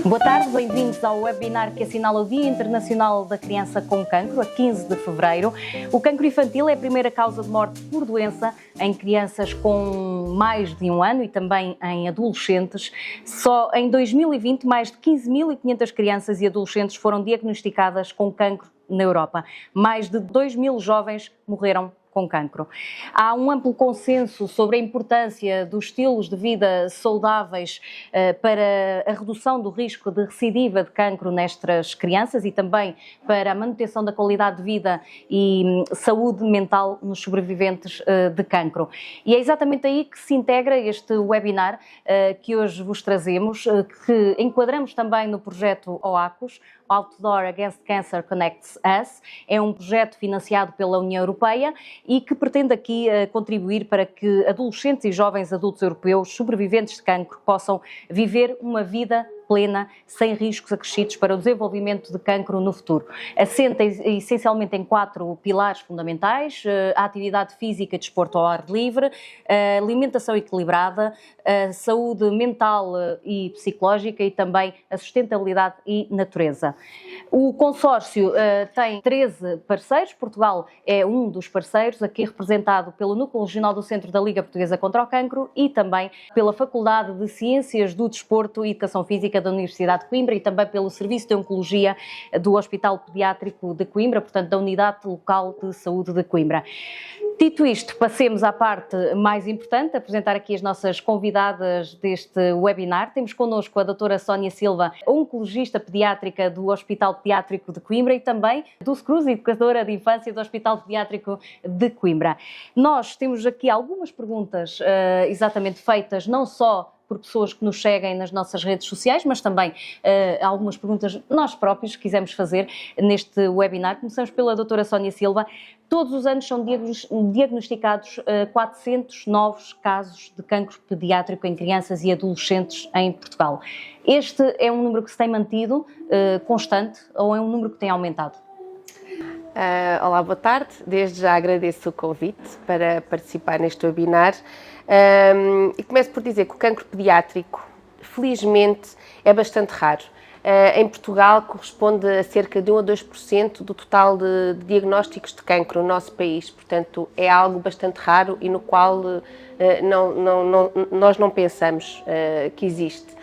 Boa tarde, bem-vindos ao webinar que assinala o Dia Internacional da Criança com Cancro, a 15 de fevereiro. O cancro infantil é a primeira causa de morte por doença em crianças com mais de 1 ano e também em adolescentes. Só em 2020, mais de 15.500 crianças e adolescentes foram diagnosticadas com cancro na Europa. Mais de 2.000 jovens morreram com cancro. Há um amplo consenso sobre a importância dos estilos de vida saudáveis para a redução do risco de recidiva de cancro nestas crianças e também para a manutenção da qualidade de vida e saúde mental nos sobreviventes de cancro. E é exatamente aí que se integra este webinar que hoje vos trazemos, que enquadramos também no projeto OACUS, Outdoor Against Cancer Connects Us. É um projeto financiado pela União Europeia e que pretende aqui contribuir para que adolescentes e jovens adultos europeus sobreviventes de cancro possam viver uma vida plena, sem riscos acrescidos para o desenvolvimento de cancro no futuro. Assenta essencialmente em 4 pilares fundamentais: a atividade física e desporto ao ar livre, a alimentação equilibrada, a saúde mental e psicológica e também a sustentabilidade e natureza. O consórcio tem 13 parceiros, Portugal é um dos parceiros, aqui representado pelo Núcleo Regional do Centro da Liga Portuguesa contra o Cancro e também pela Faculdade de Ciências do Desporto e Educação Física da Universidade de Coimbra e também pelo Serviço de Oncologia do Hospital Pediátrico de Coimbra, portanto da Unidade Local de Saúde de Coimbra. Dito isto, passemos à parte mais importante, apresentar aqui as nossas convidadas deste webinar. Temos connosco a doutora Sónia Silva, oncologista pediátrica do Hospital Pediátrico de Coimbra e também do SCRUS, educadora de infância do Hospital Pediátrico de Coimbra. Nós temos aqui algumas perguntas exatamente feitas, não só por pessoas que nos seguem nas nossas redes sociais, mas também algumas perguntas nós próprios quisemos fazer neste webinar. Começamos pela doutora Sónia Silva. Todos os anos são diagnosticados 400 novos casos de cancro pediátrico em crianças e adolescentes em Portugal. Este é um número que se tem mantido constante ou é um número que tem aumentado? Olá, boa tarde. Desde já agradeço o convite para participar neste webinar. E começo por dizer que o cancro pediátrico, felizmente, é bastante raro. Em Portugal corresponde a cerca de 1 a 2% do total de diagnósticos de cancro no nosso país, portanto é algo bastante raro e no qual nós não pensamos que existe.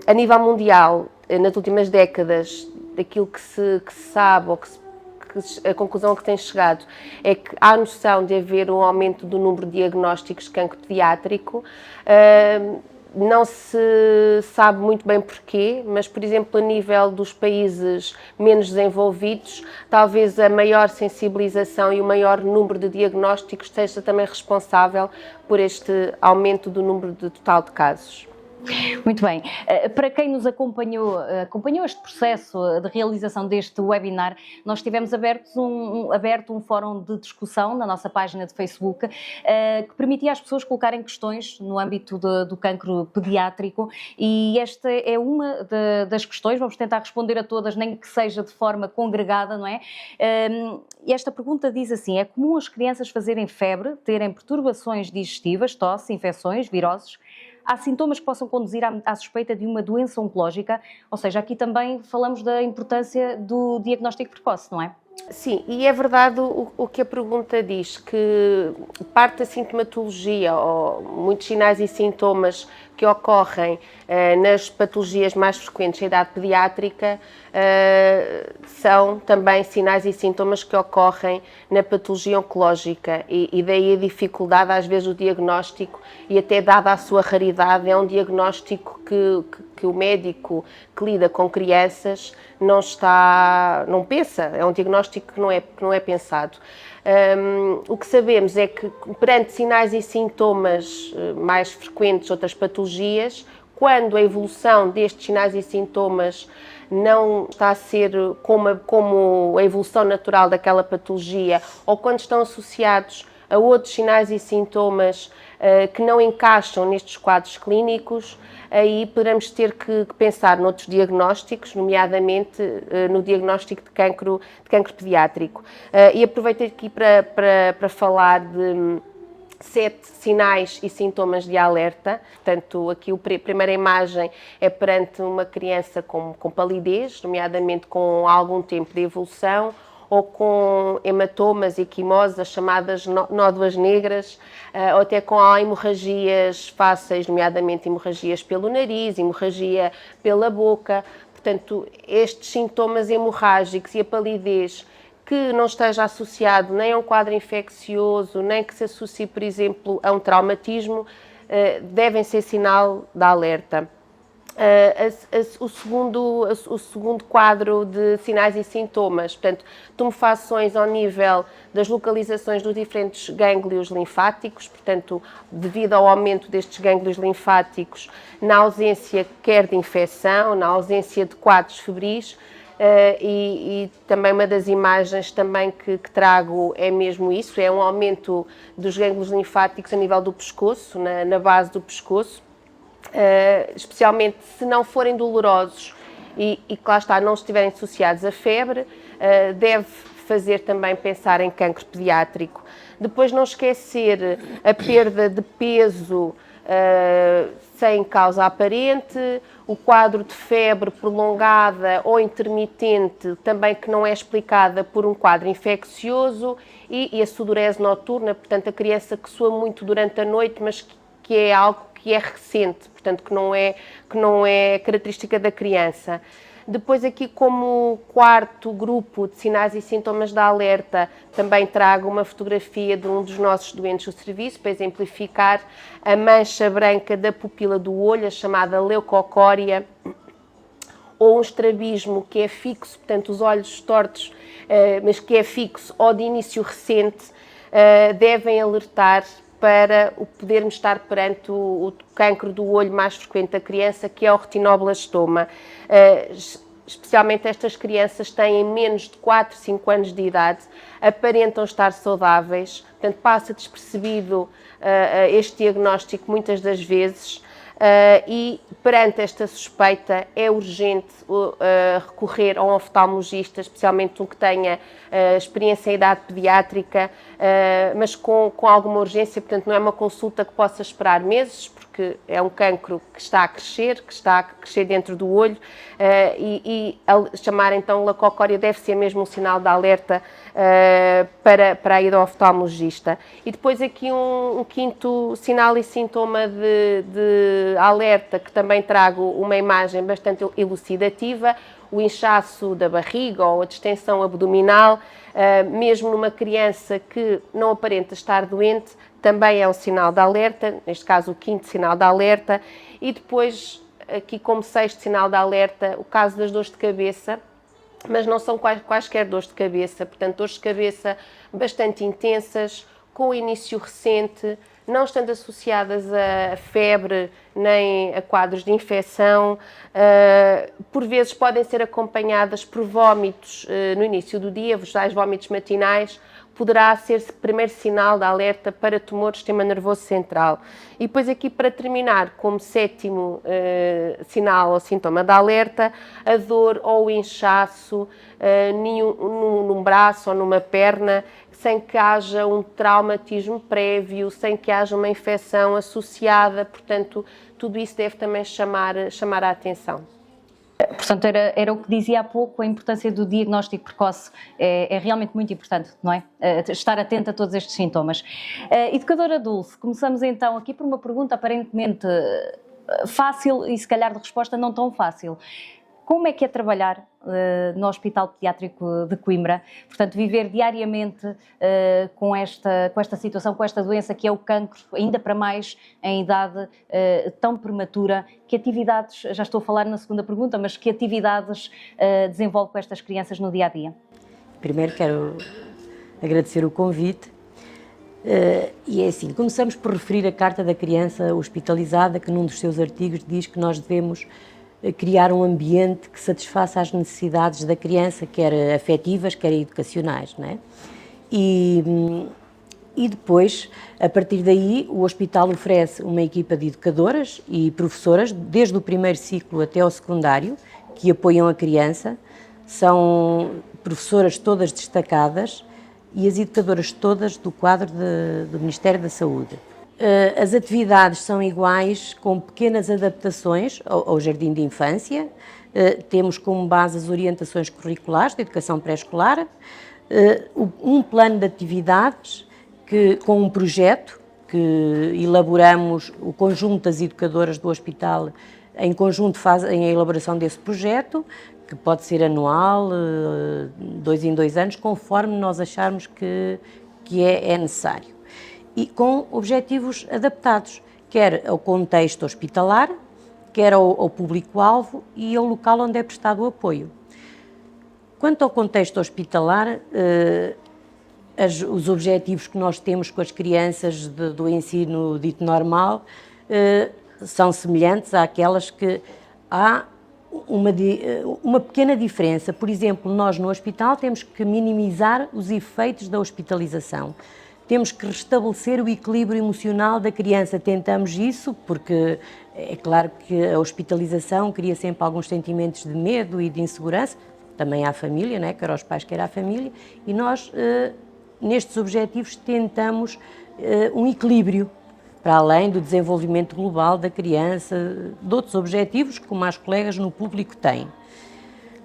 A nível mundial, nas últimas décadas, daquilo que se sabe ou a conclusão a que tem chegado é que há noção de haver um aumento do número de diagnósticos de cancro pediátrico. Não se sabe muito bem porquê, mas, por exemplo, a nível dos países menos desenvolvidos, talvez a maior sensibilização e o maior número de diagnósticos seja também responsável por este aumento do número total de casos. Muito bem. Para quem nos acompanhou este processo de realização deste webinar, nós tivemos aberto um fórum de discussão na nossa página de Facebook que permitia às pessoas colocarem questões no âmbito do cancro pediátrico e esta é uma das questões, vamos tentar responder a todas, nem que seja de forma congregada, não é? E esta pergunta diz assim: é comum as crianças fazerem febre, terem perturbações digestivas, tosse, infecções, viroses? Há sintomas que possam conduzir à suspeita de uma doença oncológica, ou seja, aqui também falamos da importância do diagnóstico precoce, não é? Sim, e é verdade o que a pergunta diz, que parte da sintomatologia ou muitos sinais e sintomas que ocorrem nas patologias mais frequentes da idade pediátrica são também sinais e sintomas que ocorrem na patologia oncológica e daí a dificuldade às vezes do diagnóstico e até dada a sua raridade é um diagnóstico que o médico que lida com crianças não pensa, é um diagnóstico que não é pensado. O que sabemos é que perante sinais e sintomas mais frequentes de outras patologias, quando a evolução destes sinais e sintomas não está a ser como a evolução natural daquela patologia ou quando estão associados a outros sinais e sintomas que não encaixam nestes quadros clínicos, aí poderemos ter que pensar noutros diagnósticos, nomeadamente no diagnóstico de cancro pediátrico. E aproveito aqui para falar 7 sinais e sintomas de alerta. Portanto, aqui a primeira imagem é perante uma criança com palidez, nomeadamente com algum tempo de evolução, ou com hematomas e quimoses, as chamadas nódoas negras, ou até com hemorragias fáceis, nomeadamente hemorragias pelo nariz, hemorragia pela boca. Portanto, estes sintomas hemorrágicos e a palidez que não esteja associado nem a um quadro infeccioso, nem que se associe, por exemplo, a um traumatismo, devem ser sinal de alerta. O segundo quadro de sinais e sintomas, portanto, tumefações ao nível das localizações dos diferentes gânglios linfáticos, portanto, devido ao aumento destes gânglios linfáticos, na ausência quer de infecção, na ausência de quadros febris, e também uma das imagens também que trago é mesmo isso, é um aumento dos gânglios linfáticos a nível do pescoço, na base do pescoço. Especialmente se não forem dolorosos e que lá está, não estiverem associados a febre, deve fazer também pensar em cancro pediátrico. Depois não esquecer a perda de peso sem causa aparente, o quadro de febre prolongada ou intermitente, também que não é explicada por um quadro infeccioso, e a sudorese noturna, portanto a criança que sua muito durante a noite, mas que é algo que é recente, portanto que não é característica da criança. Depois aqui, como quarto grupo de sinais e sintomas de alerta, também trago uma fotografia de um dos nossos doentes do serviço para exemplificar a mancha branca da pupila do olho, a chamada leucocória, ou um estrabismo que é fixo, portanto os olhos tortos, mas que é fixo ou de início recente, devem alertar para podermos estar perante o cancro do olho mais frequente da criança, que é o retinoblastoma. Especialmente estas crianças têm menos de 4, 5 anos de idade, aparentam estar saudáveis, portanto passa despercebido este diagnóstico muitas das vezes, e perante esta suspeita é urgente recorrer a um oftalmologista, especialmente um que tenha experiência em idade pediátrica, mas com alguma urgência, portanto não é uma consulta que possa esperar meses, porque é um cancro que está a crescer dentro do olho, e chamar então leucocória deve ser mesmo um sinal de alerta para a ida ao oftalmologista. E depois aqui um quinto sinal e sintoma de alerta, que também trago uma imagem bastante elucidativa, o inchaço da barriga ou a distensão abdominal, mesmo numa criança que não aparenta estar doente, também é um sinal de alerta, neste caso o quinto sinal de alerta. E depois, aqui como sexto sinal de alerta, o caso das dores de cabeça, mas não são quaisquer dores de cabeça, portanto dores de cabeça bastante intensas, com início recente, não estando associadas a febre nem a quadros de infecção, por vezes podem ser acompanhadas por vómitos no início do dia, os tais vómitos matinais, poderá ser primeiro sinal de alerta para tumor do sistema nervoso central. E depois aqui, para terminar, como sétimo sinal ou sintoma de alerta, a dor ou o inchaço num braço ou numa perna, sem que haja um traumatismo prévio, sem que haja uma infecção associada, portanto, tudo isso deve também chamar a atenção. Portanto, era o que dizia há pouco, a importância do diagnóstico precoce é realmente muito importante, não é? Estar atento a todos estes sintomas. Educadora Dulce, começamos então aqui por uma pergunta aparentemente fácil e se calhar de resposta não tão fácil. Como é que é trabalhar no Hospital Pediátrico de Coimbra? Portanto, viver diariamente com esta situação, com esta doença que é o cancro, ainda para mais em idade tão prematura. Que atividades, já estou a falar na segunda pergunta, mas que atividades desenvolve com estas crianças no dia-a-dia? Primeiro quero agradecer o convite. E é assim, começamos por referir a Carta da Criança Hospitalizada, que num dos seus artigos diz que nós devemos criar um ambiente que satisfaça as necessidades da criança, quer afetivas, quer educacionais, não é? E depois, a partir daí, o hospital oferece uma equipa de educadoras e professoras, desde o primeiro ciclo até ao secundário, que apoiam a criança. São professoras todas destacadas, e as educadoras todas do quadro do Ministério da Saúde. As atividades são iguais, com pequenas adaptações ao jardim de infância. Temos como base as orientações curriculares da educação pré-escolar, um plano de atividades com um projeto que elaboramos, o conjunto das educadoras do hospital em conjunto fazem a elaboração desse projeto, que pode ser anual, 2 em 2 anos, conforme nós acharmos que é necessário. E com objetivos adaptados, quer ao contexto hospitalar, quer ao público-alvo e ao local onde é prestado o apoio. Quanto ao contexto hospitalar, os objetivos que nós temos com as crianças do ensino dito normal são semelhantes àquelas que há uma pequena diferença. Por exemplo, nós no hospital temos que minimizar os efeitos da hospitalização. Temos que restabelecer o equilíbrio emocional da criança. Tentamos isso porque é claro que a hospitalização cria sempre alguns sentimentos de medo e de insegurança, também à família, né? Quer aos pais, quer à família, e nós, nestes objetivos, tentamos um equilíbrio, para além do desenvolvimento global da criança, de outros objetivos que mais colegas no público têm.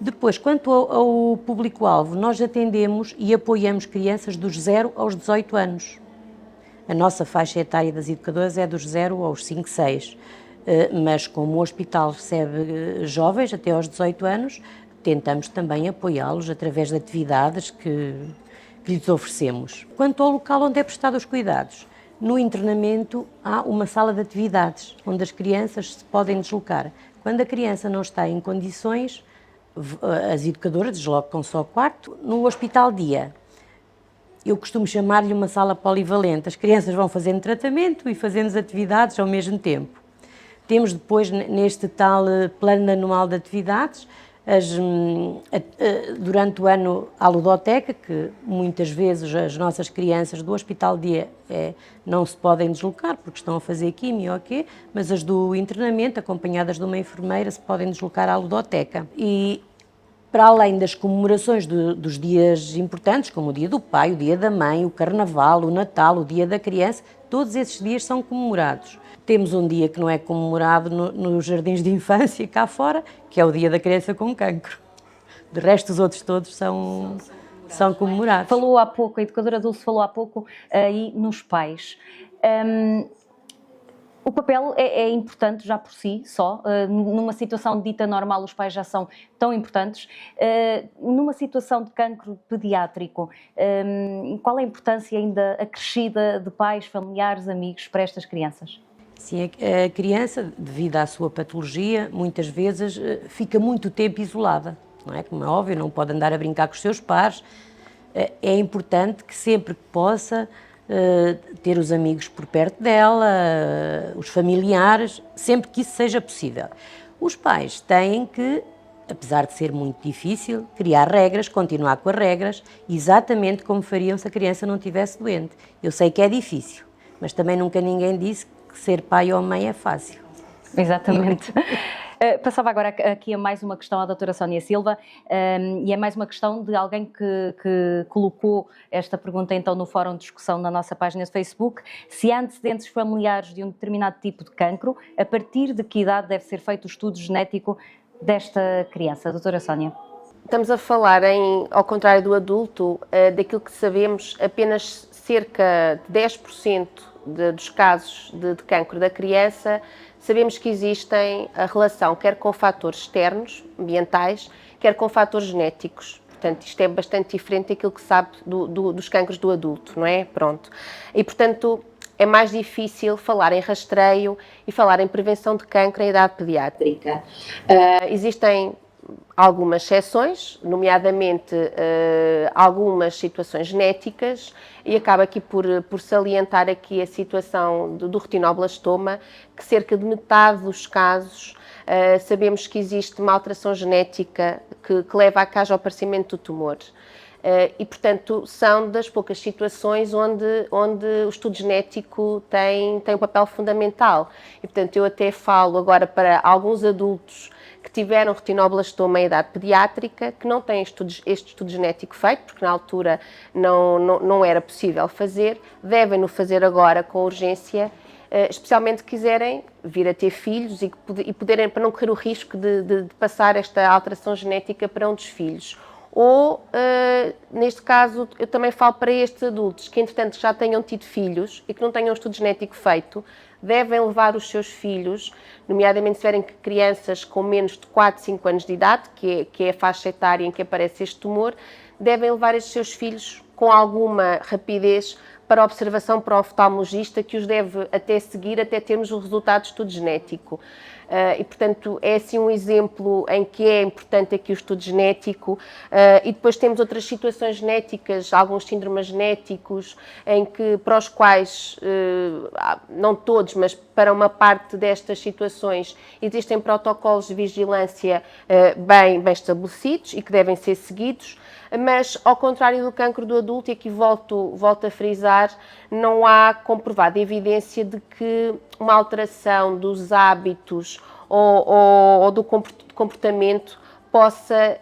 Depois, quanto ao público-alvo, nós atendemos e apoiamos crianças dos 0 aos 18 anos. A nossa faixa etária das educadoras é dos 0 aos 5, 6, mas como o hospital recebe jovens até aos 18 anos, tentamos também apoiá-los através de atividades que lhes oferecemos. Quanto ao local onde é prestado os cuidados, no internamento há uma sala de atividades, onde as crianças se podem deslocar. Quando a criança não está em condições, as educadoras deslocam-se ao quarto. No hospital-dia, eu costumo chamar-lhe uma sala polivalente. As crianças vão fazendo tratamento e fazendo atividades ao mesmo tempo. Temos depois, neste tal plano anual de atividades, durante o ano, a ludoteca, que muitas vezes as nossas crianças do hospital-dia não se podem deslocar porque estão a fazer quimio ou quê, mas as do internamento, acompanhadas de uma enfermeira, se podem deslocar à ludoteca. E para além das comemorações dos dias importantes, como o dia do pai, o dia da mãe, o carnaval, o Natal, o dia da criança, todos esses dias são comemorados. Temos um dia que não é comemorado nos jardins de infância cá fora, que é o dia da criança com cancro. De resto, os outros todos são comemorados. Falou há pouco, a educadora Dulce falou há pouco aí nos pais. O papel é importante já por si, só. Numa situação dita normal, os pais já são tão importantes. Numa situação de cancro pediátrico, qual é a importância ainda acrescida de pais, familiares, amigos para estas crianças? Sim, a criança, devido à sua patologia, muitas vezes fica muito tempo isolada, não é? Como é óbvio, não pode andar a brincar com os seus pares. É importante que sempre que possa ter os amigos por perto dela, os familiares, sempre que isso seja possível. Os pais têm que, apesar de ser muito difícil, criar regras, continuar com as regras, exatamente como fariam se a criança não estivesse doente. Eu sei que é difícil, mas também nunca ninguém disse que ser pai ou mãe é fácil. Exatamente. Passava agora aqui a mais uma questão à doutora Sónia Silva, e é mais uma questão de alguém que colocou esta pergunta então no fórum de discussão na nossa página de Facebook. Se há antecedentes familiares de um determinado tipo de cancro, a partir de que idade deve ser feito o estudo genético desta criança? Doutora Sónia. Estamos a falar, ao contrário do adulto, daquilo que sabemos, apenas cerca de 10% dos casos de cancro da criança, sabemos que existem a relação quer com fatores externos, ambientais, quer com fatores genéticos. Portanto, isto é bastante diferente daquilo que se sabe dos cancros do adulto, não é? Pronto. E, portanto, é mais difícil falar em rastreio e falar em prevenção de cancro em idade pediátrica. Existem algumas exceções, nomeadamente algumas situações genéticas, e acaba aqui por salientar aqui a situação do retinoblastoma, que cerca de metade dos casos sabemos que existe uma alteração genética que leva a causa ao aparecimento do tumor. E, portanto, são das poucas situações onde o estudo genético tem um papel fundamental. E, portanto, eu até falo agora para alguns adultos que tiveram retinoblastoma em idade pediátrica, que não têm este estudo genético feito, porque na altura não era possível fazer, devem-no fazer agora com urgência, especialmente se quiserem vir a ter filhos e poderem, para não correr o risco de passar esta alteração genética para um dos filhos. Ou, neste caso, eu também falo para estes adultos que, entretanto, já tenham tido filhos e que não tenham um estudo genético feito, devem levar os seus filhos, nomeadamente se tiverem crianças com menos de 4, 5 anos de idade, que é a faixa etária em que aparece este tumor, devem levar estes seus filhos com alguma rapidez para a observação para o oftalmologista, que os deve até seguir, até termos o resultado do estudo genético. E, portanto, é assim um exemplo em que é importante aqui o estudo genético. E depois temos outras situações genéticas, alguns síndromes genéticos, para os quais, não todos, mas para uma parte destas situações, existem protocolos de vigilância bem estabelecidos e que devem ser seguidos. Mas, ao contrário do cancro do adulto, e aqui volto a frisar, não há comprovada evidência de que uma alteração dos hábitos ou do comportamento possa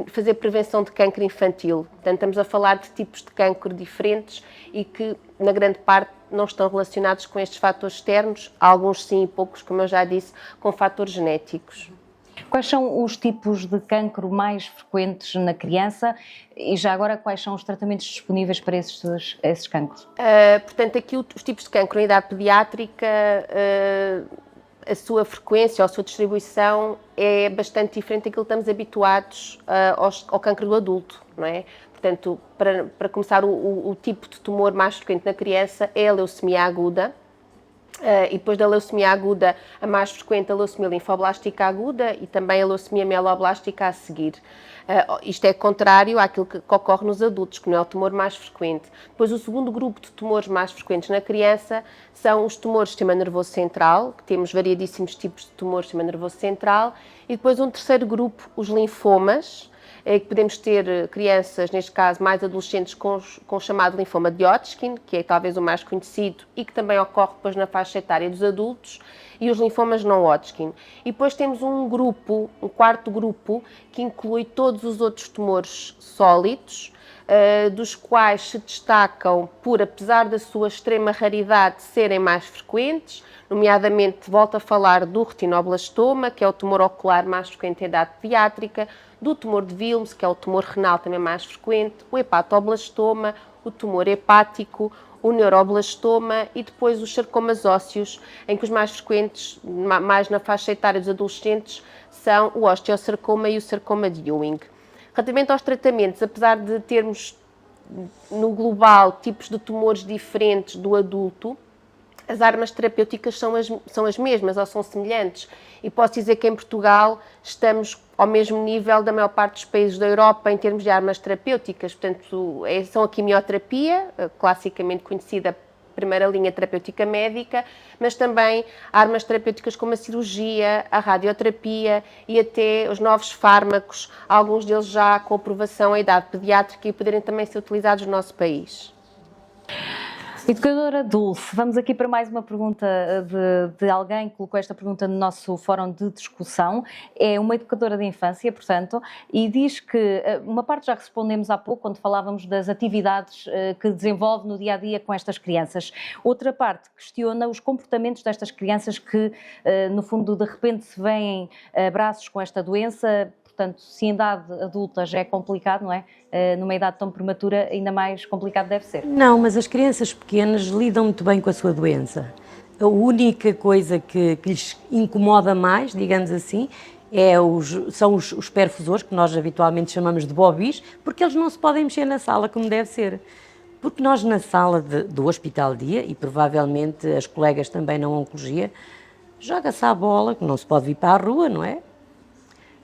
fazer prevenção de cancro infantil. Portanto, estamos a falar de tipos de cancro diferentes e que, na grande parte, não estão relacionados com estes fatores externos, alguns sim e poucos, como eu já disse, com fatores genéticos. Quais são os tipos de cancro mais frequentes na criança e já agora quais são os tratamentos disponíveis para esses cancros? Portanto, aqui os tipos de cancro em idade pediátrica, a sua frequência ou a sua distribuição é bastante diferente daquilo que estamos habituados ao cancro do adulto, não é? Portanto, para começar, o tipo de tumor mais frequente na criança é a leucemia aguda. E depois da leucemia aguda, a mais frequente, a leucemia linfoblástica aguda e também a leucemia mieloblástica a seguir. Isto é contrário àquilo que ocorre nos adultos, que não é o tumor mais frequente. Depois, o segundo grupo de tumores mais frequentes na criança são os tumores do sistema nervoso central, que temos variadíssimos tipos de tumores do sistema nervoso central, e depois um terceiro grupo, os linfomas, que podemos ter crianças, neste caso mais adolescentes, com o chamado linfoma de Hodgkin, que é talvez o mais conhecido e que também ocorre depois na faixa etária dos adultos, e os linfomas não Hodgkin. E depois temos um quarto grupo, que inclui todos os outros tumores sólidos, dos quais se destacam por, apesar da sua extrema raridade, serem mais frequentes, nomeadamente, volto a falar do retinoblastoma, que é o tumor ocular mais frequente em idade pediátrica, do tumor de Wilms, que é o tumor renal também mais frequente, o hepatoblastoma, o tumor hepático, o neuroblastoma e depois os sarcomas ósseos, em que os mais frequentes, mais na faixa etária dos adolescentes, são o osteosarcoma e o sarcoma de Ewing. Relativamente aos tratamentos, apesar de termos no global tipos de tumores diferentes do adulto, as armas terapêuticas são as mesmas ou são semelhantes. E posso dizer que em Portugal estamos ao mesmo nível da maior parte dos países da Europa em termos de armas terapêuticas. Portanto, são a quimioterapia, classicamente conhecida primeira linha terapêutica médica, mas também armas terapêuticas como a cirurgia, a radioterapia e até os novos fármacos, alguns deles já com aprovação em idade pediátrica e poderem também ser utilizados no nosso país. Educadora Dulce, vamos aqui para mais uma pergunta de alguém que colocou esta pergunta no nosso fórum de discussão. É uma educadora de infância, portanto, e diz que, uma parte já respondemos há pouco, quando falávamos das atividades que desenvolve no dia-a-dia com estas crianças. Outra parte questiona os comportamentos destas crianças que, no fundo, de repente se veem abraços com esta doença. Portanto, se em idade adulta já é complicado, não é? Numa idade tão prematura, ainda mais complicado deve ser. Não, mas as crianças pequenas lidam muito bem com a sua doença. A única coisa que lhes incomoda mais, digamos assim, são os perfusores, que nós habitualmente chamamos de bobis, porque eles não se podem mexer na sala como deve ser. Porque nós na sala do Hospital Dia, e provavelmente as colegas também na Oncologia, joga-se a bola, que não se pode vir para a rua, não é?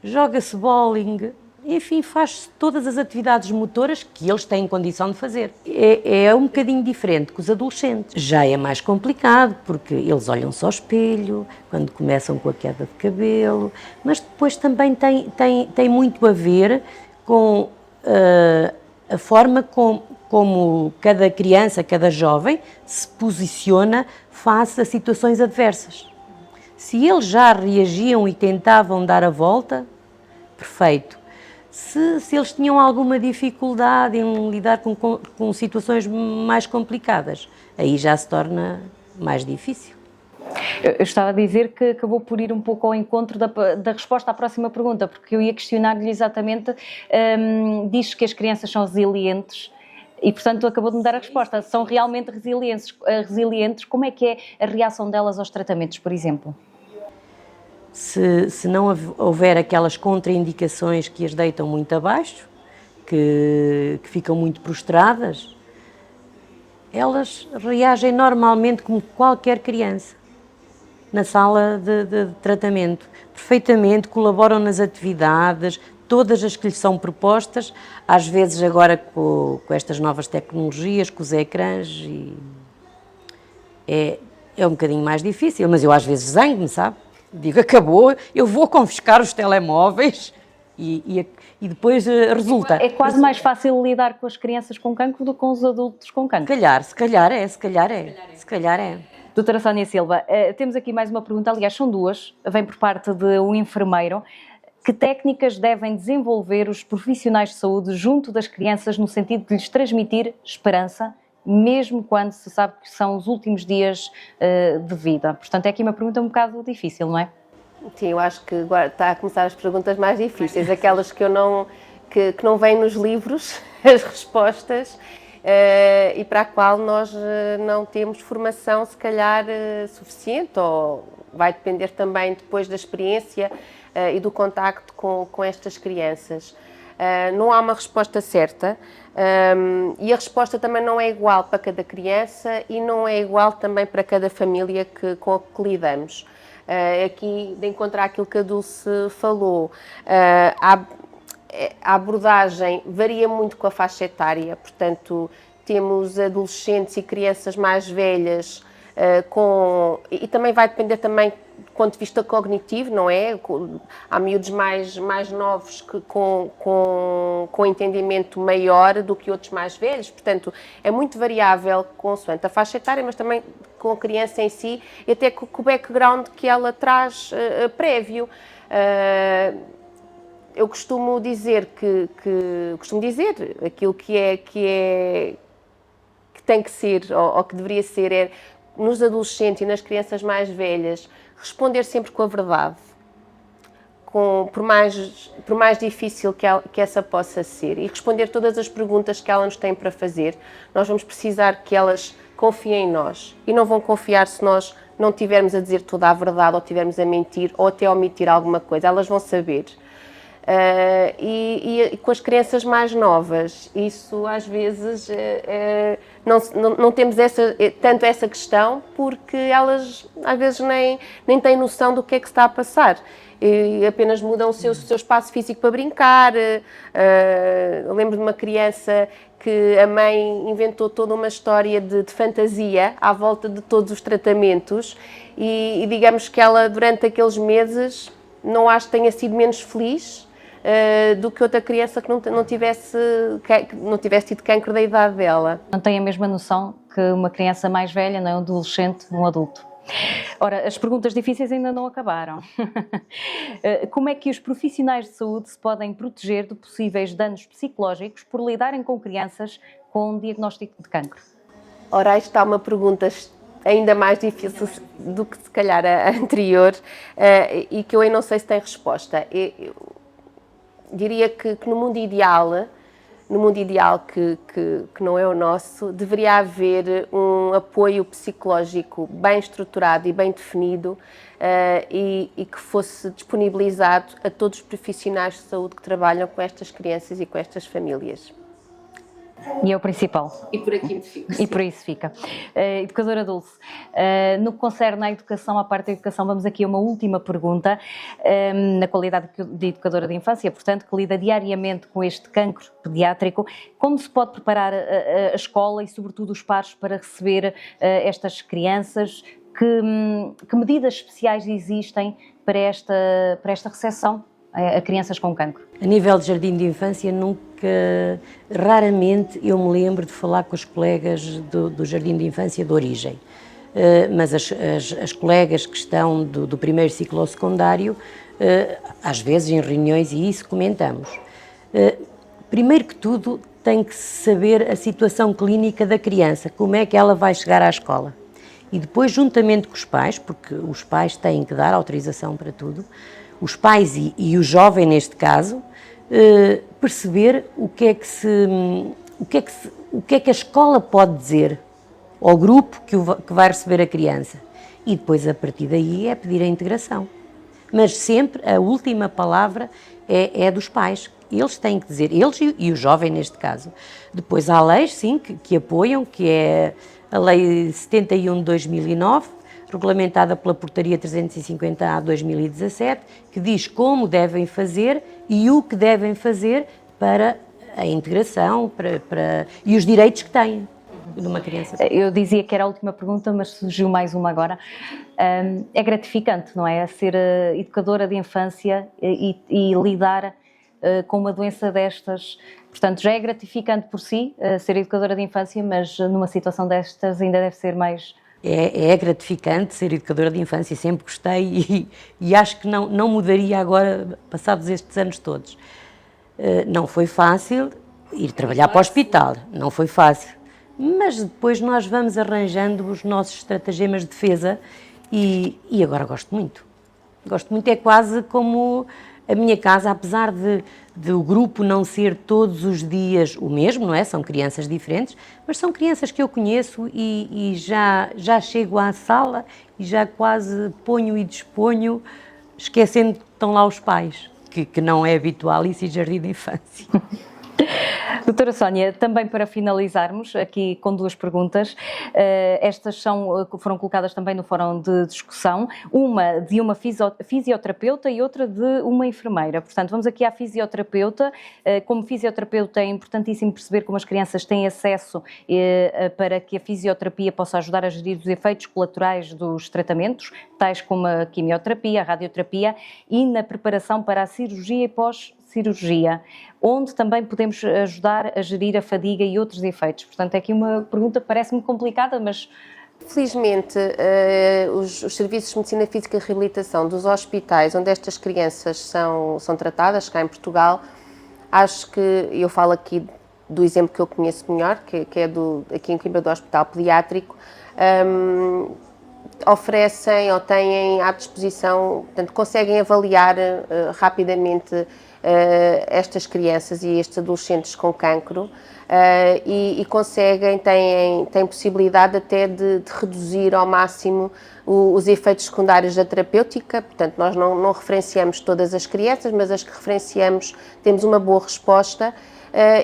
Joga-se bowling, enfim, faz-se todas as atividades motoras que eles têm condição de fazer. É um bocadinho diferente que os adolescentes. Já é mais complicado, porque eles olham-se ao espelho, quando começam com a queda de cabelo, mas depois também tem muito a ver com a forma como cada criança, cada jovem se posiciona face a situações adversas. Se eles já reagiam e tentavam dar a volta, perfeito. Se eles tinham alguma dificuldade em lidar com situações mais complicadas, aí já se torna mais difícil. Eu estava a dizer que acabou por ir um pouco ao encontro da resposta à próxima pergunta, porque eu ia questionar-lhe exatamente, diz que as crianças são resilientes e, portanto, acabou de me dar a resposta. São realmente resilientes. Como é que é a reação delas aos tratamentos, por exemplo? Se não houver aquelas contraindicações que as deitam muito abaixo, que ficam muito prostradas, elas reagem normalmente como qualquer criança na sala de tratamento, perfeitamente, colaboram nas atividades, todas as que lhes são propostas, às vezes agora com estas novas tecnologias, com os ecrãs, é um bocadinho mais difícil, mas eu às vezes zango-me, sabe? Digo, acabou, eu vou confiscar os telemóveis e depois resulta. É quase mais fácil lidar com as crianças com cancro do que com os adultos com cancro. Se calhar é. Doutora Sónia Silva, temos aqui mais uma pergunta, aliás são duas, vem por parte de um enfermeiro. Que técnicas devem desenvolver os profissionais de saúde junto das crianças no sentido de lhes transmitir esperança, mesmo quando se sabe que são os últimos dias de vida? Portanto, é aqui uma pergunta um bocado difícil, não é? Sim, eu acho que agora está a começar as perguntas mais difíceis, aquelas que não vêm nos livros, as respostas, e para a qual nós não temos formação, se calhar, suficiente, ou vai depender também depois da experiência e do contacto com estas crianças. Não há uma resposta certa, e a resposta também não é igual para cada criança e não é igual também para cada família com a que lidamos. Aqui, de encontrar aquilo que a Dulce falou, a abordagem varia muito com a faixa etária, portanto, temos adolescentes e crianças mais velhas, e também vai depender também do ponto de vista cognitivo, não é? Há miúdos mais novos com entendimento maior do que outros mais velhos, portanto, é muito variável consoante a faixa etária, mas também com a criança em si e até com o background que ela traz prévio. Eu costumo dizer aquilo que tem que ser, ou que deveria ser, nos adolescentes e nas crianças mais velhas, responder sempre com a verdade, por mais difícil que essa possa ser, e responder todas as perguntas que ela nos tem para fazer. Nós vamos precisar que elas confiem em nós, e não vão confiar se nós não tivermos a dizer toda a verdade, ou tivermos a mentir, ou até omitir alguma coisa. Elas vão saber. E com as crianças mais novas, isso às vezes não temos tanto essa questão, porque elas às vezes nem têm noção do que é que se está a passar e apenas mudam o seu espaço físico para brincar. Eu lembro de uma criança que a mãe inventou toda uma história de fantasia à volta de todos os tratamentos e digamos que ela durante aqueles meses não acho que tenha sido menos feliz do que outra criança que não tivesse tido cancro da idade dela. Não tem a mesma noção que uma criança mais velha, não é? Um adolescente, um adulto. Ora, as perguntas difíceis ainda não acabaram. Como é que os profissionais de saúde se podem proteger de possíveis danos psicológicos por lidarem com crianças com um diagnóstico de cancro? Ora, aí está uma pergunta ainda mais difícil do que se calhar a anterior e que eu aí não sei se tem resposta. Eu diria que no mundo ideal que não é o nosso, deveria haver um apoio psicológico bem estruturado e bem definido e que fosse disponibilizado a todos os profissionais de saúde que trabalham com estas crianças e com estas famílias. E é o principal. E por aqui me fico. E por isso fica. Educadora Dulce, no que concerne à educação, à parte da educação, vamos aqui a uma última pergunta. Na qualidade de educadora de infância, portanto, que lida diariamente com este cancro pediátrico, como se pode preparar a escola e, sobretudo, os pares para receber estas crianças? Que medidas especiais existem para esta recepção a crianças com cancro? A nível de jardim de infância, raramente eu me lembro de falar com os colegas do jardim de infância de origem. mas as colegas que estão do primeiro ciclo ao secundário, às vezes em reuniões e isso comentamos. Primeiro que tudo, tem que saber a situação clínica da criança, como é que ela vai chegar à escola. E depois, juntamente com os pais, porque os pais têm que dar autorização para tudo, os pais e o jovem, neste caso, perceber o que é que a escola pode dizer ao grupo que vai receber a criança. E depois, a partir daí, é pedir a integração. Mas sempre a última palavra é dos pais. Eles têm que dizer, eles e o jovem neste caso. Depois há leis, sim, que apoiam, que é a Lei 71 de 2009, regulamentada pela Portaria 350A de 2017, que diz como devem fazer e o que devem fazer para a integração e os direitos que têm de uma criança. Eu dizia que era a última pergunta, mas surgiu mais uma agora. É gratificante, não é? Ser educadora de infância e lidar com uma doença destas. Portanto, já é gratificante por si ser educadora de infância, mas numa situação destas ainda deve ser mais... É gratificante ser educadora de infância, sempre gostei e acho que não mudaria agora, passados estes anos todos. Não foi fácil ir trabalhar para o hospital, não foi fácil, mas depois nós vamos arranjando os nossos estratagemas de defesa e agora gosto muito. Gosto muito, é quase como a minha casa, apesar de o grupo não ser todos os dias o mesmo, não é? São crianças diferentes, mas são crianças que eu conheço e já chego à sala e já quase ponho e disponho, esquecendo que estão lá os pais, que não é habitual isso em jardim de infância. Doutora Sónia, também para finalizarmos aqui com duas perguntas, estas foram colocadas também no fórum de discussão, uma de uma fisioterapeuta e outra de uma enfermeira. Portanto, vamos aqui à fisioterapeuta. Como fisioterapeuta é importantíssimo perceber como as crianças têm acesso para que a fisioterapia possa ajudar a gerir os efeitos colaterais dos tratamentos, tais como a quimioterapia, a radioterapia e na preparação para a cirurgia e pós-cirurgia, onde também podemos ajudar a gerir a fadiga e outros efeitos. Portanto, é aqui uma pergunta que parece-me complicada, mas... Felizmente, os serviços de medicina física e reabilitação dos hospitais onde estas crianças são tratadas, cá em Portugal, acho que, eu falo aqui do exemplo que eu conheço melhor, que é aqui em Coimbra do Hospital Pediátrico, oferecem ou têm à disposição, portanto, conseguem avaliar rapidamente estas crianças e estes adolescentes com cancro e conseguem, têm possibilidade até de reduzir ao máximo os efeitos secundários da terapêutica. Portanto, nós não referenciamos todas as crianças, mas as que referenciamos temos uma boa resposta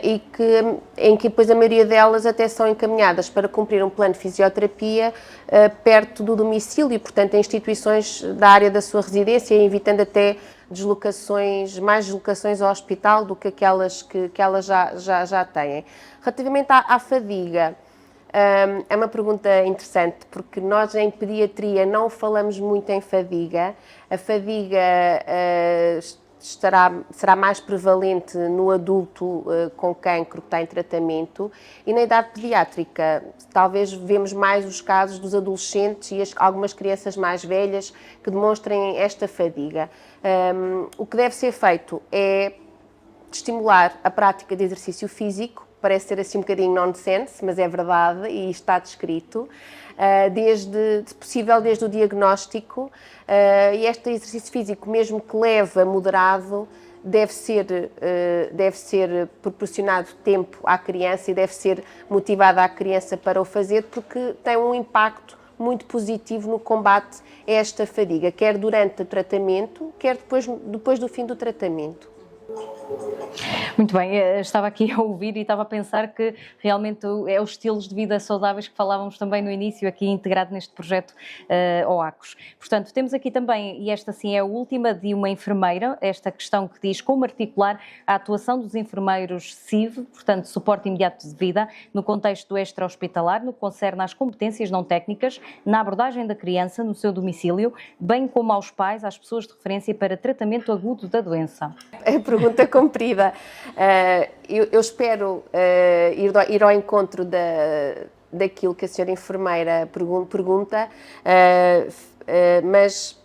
em que depois a maioria delas até são encaminhadas para cumprir um plano de fisioterapia perto do domicílio e, portanto, em instituições da área da sua residência, evitando até mais deslocações ao hospital do que aquelas que elas já têm. Relativamente à fadiga, é uma pergunta interessante, porque nós em pediatria não falamos muito em fadiga. A fadiga será mais prevalente no adulto com cancro que está em tratamento e na idade pediátrica talvez vemos mais os casos dos adolescentes e algumas crianças mais velhas que demonstrem esta fadiga. O que deve ser feito é estimular a prática de exercício físico, parece ser assim um bocadinho nonsense, mas é verdade e está descrito, se possível desde o diagnóstico, e este exercício físico, mesmo que leve a moderado, deve ser proporcionado tempo à criança e deve ser motivada a criança para o fazer, porque tem um impacto muito positivo no combate a esta fadiga, quer durante o tratamento, quer depois do fim do tratamento. Muito bem, estava aqui a ouvir e estava a pensar que realmente é os estilos de vida saudáveis que falávamos também no início, aqui integrado neste projeto OACOS. Portanto, temos aqui também, e esta sim é a última, de uma enfermeira, esta questão que diz como articular a atuação dos enfermeiros CIV, portanto, suporte imediato de vida, no contexto extra-hospitalar, no que concerne às competências não técnicas, na abordagem da criança no seu domicílio, bem como aos pais, às pessoas de referência para tratamento agudo da doença. É pergunta comprida. Eu espero ir ao encontro daquilo que a senhora enfermeira pergunta, mas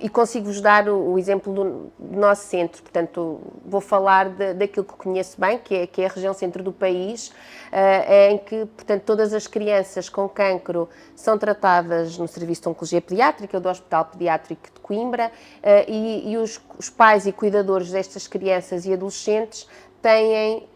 e consigo-vos dar o exemplo do nosso centro. Portanto, vou falar daquilo que conheço bem, que é a região centro do país, em que, portanto, todas as crianças com cancro são tratadas no Serviço de Oncologia Pediátrica do Hospital Pediátrico de Coimbra, e os pais e cuidadores destas crianças e adolescentes têm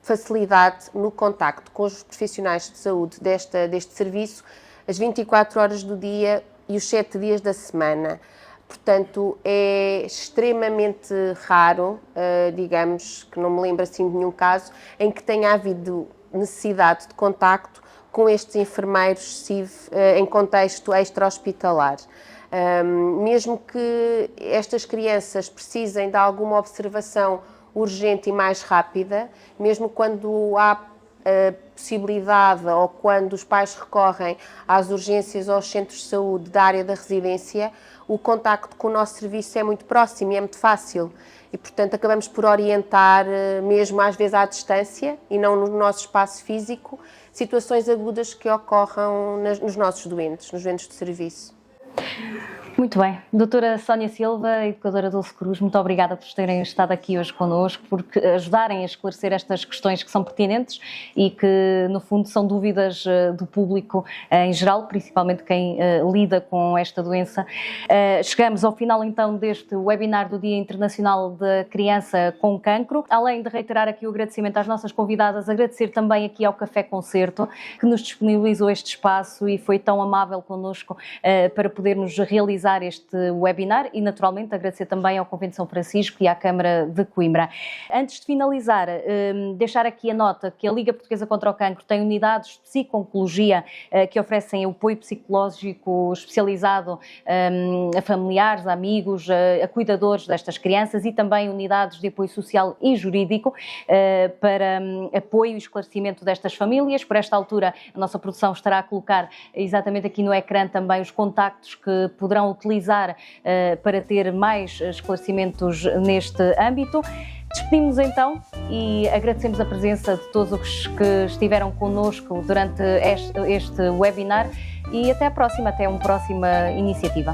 facilidade no contacto com os profissionais de saúde deste serviço as 24 horas do dia e os 7 dias da semana. Portanto, é extremamente raro, digamos, que não me lembro assim de nenhum caso, em que tenha havido necessidade de contacto com estes enfermeiros CIV em contexto extra-hospitalar. Mesmo que estas crianças precisem de alguma observação urgente e mais rápida, mesmo quando há possibilidade ou quando os pais recorrem às urgências ou aos centros de saúde da área da residência, o contacto com o nosso serviço é muito próximo e é muito fácil e, portanto, acabamos por orientar, mesmo às vezes à distância e não no nosso espaço físico, situações agudas que ocorram nos nossos doentes, nos doentes de serviço. Muito bem. Doutora Sónia Silva, educadora Dulce Cruz, muito obrigada por terem estado aqui hoje connosco, por ajudarem a esclarecer estas questões que são pertinentes e que, no fundo, são dúvidas do público em geral, principalmente quem lida com esta doença. Chegamos ao final, então, deste webinar do Dia Internacional da Criança com Cancro. Além de reiterar aqui o agradecimento às nossas convidadas, agradecer também aqui ao Café Concerto, que nos disponibilizou este espaço e foi tão amável connosco para podermos realizar este webinar e, naturalmente, agradecer também ao Convento de São Francisco e à Câmara de Coimbra. Antes de finalizar, deixar aqui a nota que a Liga Portuguesa contra o Cancro tem unidades de psico-oncologia que oferecem apoio psicológico especializado a familiares, a amigos, a cuidadores destas crianças e também unidades de apoio social e jurídico para apoio e esclarecimento destas famílias. Por esta altura, a nossa produção estará a colocar exatamente aqui no ecrã também os contactos que poderão utilizar para ter mais esclarecimentos neste âmbito. Despedimos-nos então e agradecemos a presença de todos os que estiveram connosco durante este webinar e até à próxima, até uma próxima iniciativa.